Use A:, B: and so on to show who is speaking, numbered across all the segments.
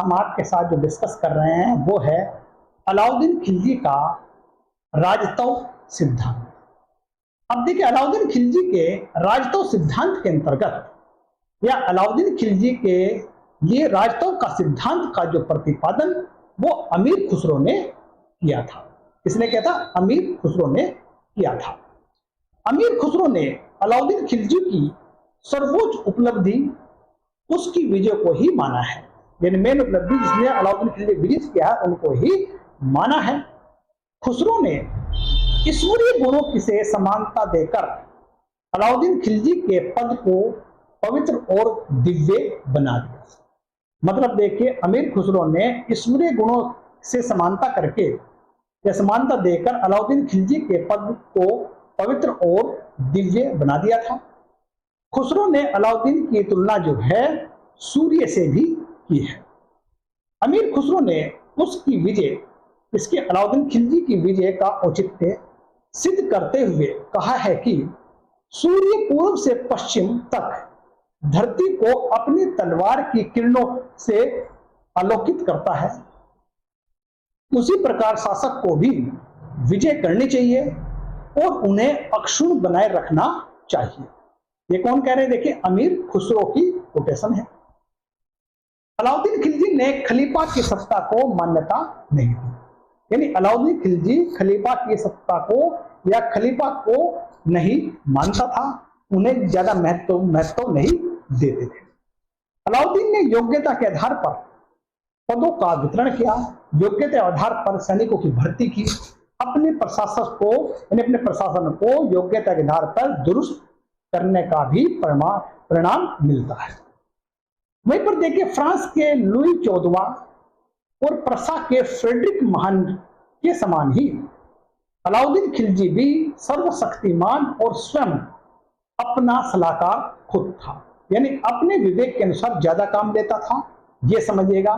A: हम आपके साथ जो डिस्कस कर रहे हैं वो है अलाउद्दीन खिलजी का राजतौ सिद्धांत। अब देखिए, अलाउद्दीन खिलजी के राजतौ सिद्धांत के अंतर्गत या अलाउद्दीन खिलजी के लिए राजतौ का सिद्धांत का जो प्रतिपादन वो अमीर खुसरो ने किया था। किसने किया था? अमीर खुसरो ने किया था। अमीर खुसरो ने अलाउद्दीन खिलजी की सर्वोच्च उपलब्धि उसकी विजय को ही माना है। यानी मेन उपलब्धि जिसने अलाउद्दीन खिलजी विजय किया है उनको ही माना है। खुसरो ने ईश्वरीय गुणों की से समानता देकर अलाउद्दीन खिलजी के पद को पवित्र और दिव्य बना दिया। मतलब देखिए, अमीर खुसरो ने ईश्वरीय गुणों से समानता करके या समानता देकर अलाउद्दीन खिलजी के पद को पवित्र और दिव्य बना दिया था। खुसरो ने अलाउद्दीन की तुलना जो है सूर्य से भी की है। अमीर खुसरो ने उसकी विजय, इसके अलाउद्दीन खिलजी की विजय का औचित्य सिद्ध करते हुए कहा है कि सूर्य पूर्व से पश्चिम तक धरती को अपनी तलवार की किरणों से आलोकित करता है, उसी प्रकार शासक को भी विजय करनी चाहिए और उन्हें अक्षुण्ण बनाए रखना चाहिए। ये कौन कह रहे हैं? देखिए, अमीर खुसरो की कोटेशन है। अलाउद्दीन खिलजी ने खलीफा की सत्ता को मान्यता नहीं दी। यानी अलाउद्दीन खिलजी खलीफा की सत्ता को या खलीफा को नहीं मानता था, उन्हें ज्यादा महत्व नहीं देते थे। अलाउद्दीन ने योग्यता के आधार पर पदों का वितरण किया, योग्यता के आधार पर सैनिकों की भर्ती की, अपने प्रशासन को योग्यता के आधार पर दुरुस्त करने का भी परिणाम मिलता है। वहीं पर देखिए, फ्रांस के लुई 14वां और प्रसा के फ्रेडरिक महान के समान ही अलाउद्दीन खिलजी भी सर्वशक्तिमान और स्वयं अपना सलाहकार खुद था। यानी अपने विवेक के अनुसार ज्यादा काम लेता था, ये समझिएगा।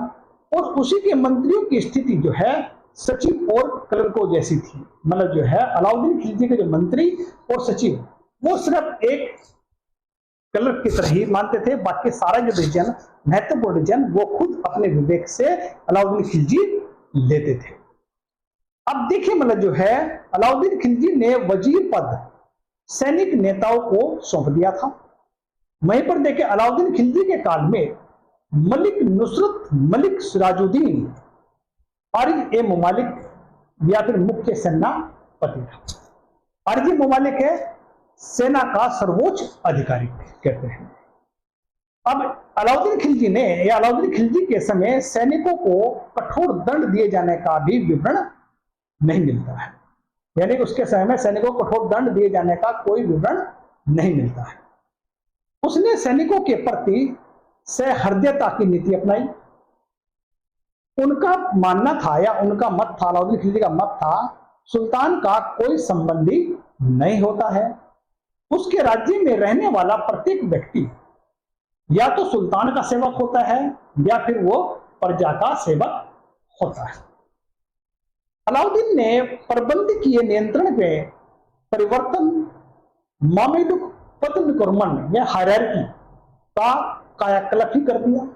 A: और उसी के मंत्रियों की स्थिति जो है सचिव और क्लर्कों जैसी थी। मतलब जो है अलाउद्दीन खिलजी के जो मंत्री और सचिव वो सिर्फ एक क्लर्क की तरह ही मानते थे, बाकी सारा जो डिसीजन, महत्वपूर्ण डिसीजन वो खुद अपने विवेक से अलाउद्दीन खिलजी लेते थे। अब देखिए, मतलब जो है अलाउद्दीन खिलजी ने वजीर पद सैनिक नेताओं को सौंप दिया था। वहीं पर देखिए, अलाउद्दीन खिलजी के काल में मलिक नुसरत मलिक सिराजुद्दीन आरिज ए ममालिक या फिर मुख्य सेनापति था। आरिज ए ममालिक है सेना का सर्वोच्च अधिकारी कहते हैं। अब अलाउद्दीन खिलजी ने या अलाउद्दीन खिलजी के समय सैनिकों को कठोर दंड दिए जाने का भी विवरण नहीं मिलता है। यानी उसके समय में सैनिकों को कठोर दंड दिए जाने का कोई विवरण नहीं मिलता है। उसने सैनिकों के प्रति सहृदयता की नीति अपनाई। उनका मानना था या उनका मत था, अलाउद्दीन खिलजी का मत था, सुल्तान का कोई संबंधी नहीं होता है। उसके राज्य में रहने वाला प्रत्येक व्यक्ति या तो सुल्तान का सेवक होता है या फिर वो प्रजा का सेवक होता है। अलाउद्दीन ने प्रबंधकीय नियंत्रण में परिवर्तन, मामेलुक पदानुक्रमण या हायरार्की का कायाकल्प ही कर दिया।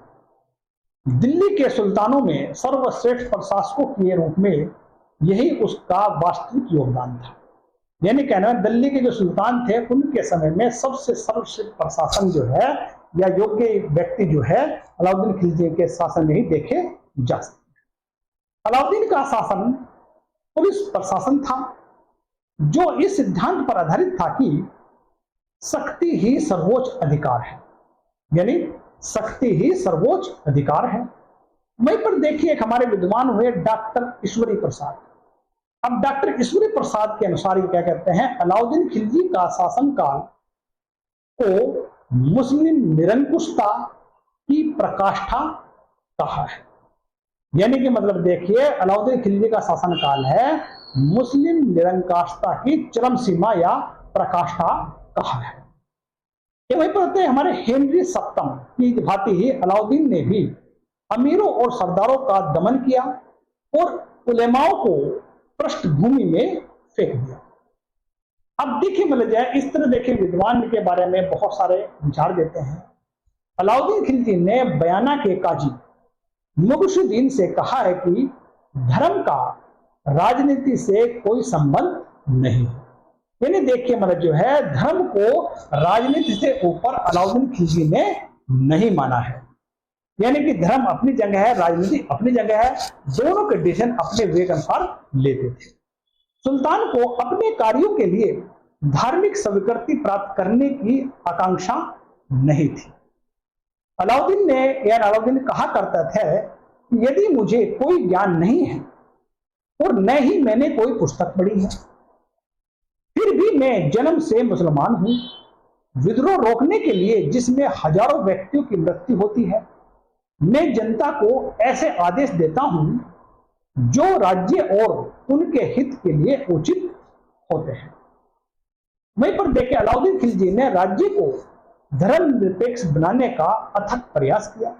A: दिल्ली के सुल्तानों में सर्वश्रेष्ठ प्रशासकों के रूप में यही उसका वास्तविक योगदान था। यानी कहना है, दिल्ली के जो सुल्तान थे उनके समय में सबसे सर्वश्रेष्ठ प्रशासन जो है या योग्य व्यक्ति जो है अलाउद्दीन खिलजी के शासन में ही देखे जा सकते। अलाउद्दीन का शासन पुलिस प्रशासन था जो इस सिद्धांत पर आधारित था कि शक्ति ही सर्वोच्च अधिकार है। यानी शक्ति ही सर्वोच्च अधिकार है। वहीं पर देखिए, एक हमारे विद्वान हुए डॉक्टर ईश्वरी प्रसाद। अब डॉक्टर ईश्वरी प्रसाद के अनुसार ये क्या कहते हैं, अलाउद्दीन खिलजी का शासनकाल को मुस्लिम निरंकुशता की प्रकाष्ठा कहा है। यानी कि मतलब देखिए, अलाउद्दीन खिलजी का शासनकाल है मुस्लिम निरंकुशता की चरम सीमा या प्रकाष्ठा कहा है। वहीं पर होते हैं हमारे हेनरी सप्तम की भांति ही अलाउद्दीन ने भी अमीरों और सरदारों का दमन किया और उलेमाओं को पृष्ठभूमि में फेंक दिया। अब देखिए, मतलब जाए इस तरह देखिए, विद्वान के बारे में बहुत सारे विचार देते हैं। अलाउद्दीन खिलजी ने बयाना के काजी मुगशुद्दीन से कहा है कि धर्म का राजनीति से कोई संबंध नहीं। यानी देखिए मतलब जो है धर्म को राजनीति से ऊपर अलाउद्दीन खिलजी ने नहीं माना है। यानी कि धर्म अपनी जगह है, राजनीति अपनी जगह है, दोनों के डिसीजन अपने विवेक अनुसार लेते थे। सुल्तान को अपने कार्यों के लिए धार्मिक स्वीकृति प्राप्त करने की आकांक्षा नहीं थी। अलाउद्दीन कहा करता था कि यदि मुझे कोई ज्ञान नहीं है और न ही मैंने कोई पुस्तक पढ़ी है, फिर भी मैं जन्म से मुसलमान हूं। विद्रोह रोकने के लिए जिसमें हजारों व्यक्तियों की मृत्यु होती है, मैं जनता को ऐसे आदेश देता हूं जो राज्य और उनके हित के लिए उचित होते हैं। वहीं पर देखिए अलाउद्दीन खिलजी ने राज्य को धर्मनिरपेक्ष बनाने का अथक प्रयास किया।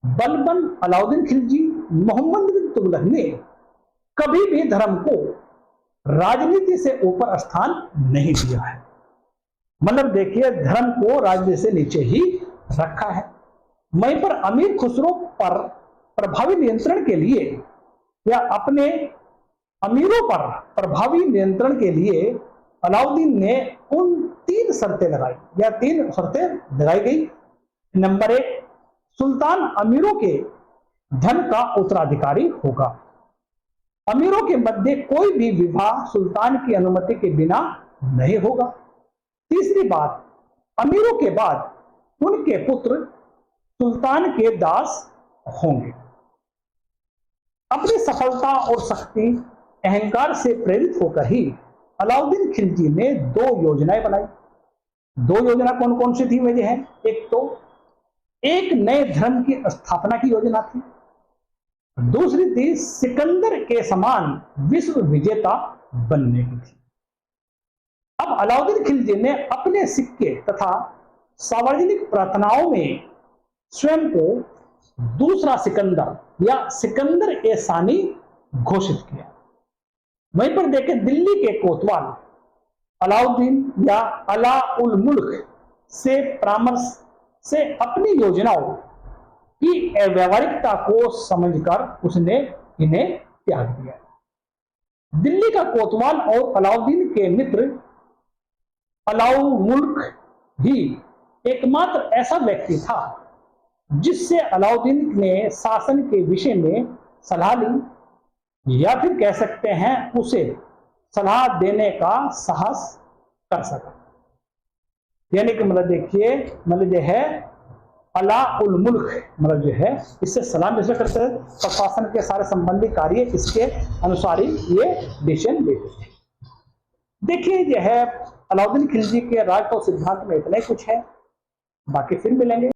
A: बलबन अलाउद्दीन खिलजी मोहम्मद बिन तुगलक ने कभी भी धर्म को राजनीति से ऊपर स्थान नहीं दिया है। मतलब देखिए धर्म को राजनीति से नीचे ही रखा है। वहीं पर अमीर खुसरो पर प्रभावी नियंत्रण के लिए या अपने अमीरों पर प्रभावी नियंत्रण के लिए अलाउद्दीन ने उन 3 शर्तें लगाई या 3 शर्तें लगाई गई। नंबर 1, सुल्तान अमीरों के धन का उत्तराधिकारी होगा। अमीरों के मध्य कोई भी विवाह सुल्तान की अनुमति के बिना नहीं होगा। तीसरी बात, अमीरों के बाद उनके पुत्र सुल्तान के दास होंगे। अपनी सफलता और शक्ति अहंकार से प्रेरित होकर ही अलाउद्दीन खिलजी ने 2 योजनाएं बनाई। 2 योजना कौन कौन सी थी वजह है? एक तो एक नए धर्म की स्थापना की योजना थी, दूसरी थी सिकंदर के समान विश्व विजेता बनने की थी। अब अलाउद्दीन खिलजी ने अपने सिक्के तथा सार्वजनिक प्रार्थनाओं में स्वयं को दूसरा सिकंदर या सिकंदर ए सानी घोषित किया। वहीं पर देखें दिल्ली के कोतवाल अलाउद्दीन या अला उल मुल्क से परामर्श से अपनी योजनाओं की व्यावहारिकता को समझकर उसने इन्हें त्याग दिया। दिल्ली का कोतवाल और अलाउद्दीन के मित्र अलाउ मुल्क ही एकमात्र ऐसा व्यक्ति था जिससे अलाउद्दीन ने शासन के विषय में सलाह ली या फिर कह सकते हैं उसे सलाह देने का साहस कर सका। यानी कि मतलब देखिए मतलब जो है अला उल मुल्क मतलब जो है इससे सलाह मिल करते हैं, प्रशासन के सारे संबंधी कार्य इसके अनुसार ही ये डिसीजन लेते थे। देखिए जो है अलाउद्दीन खिलजी के राजतंत्र सिद्धांत में इतना ही कुछ है, बाकी फिर मिलेंगे।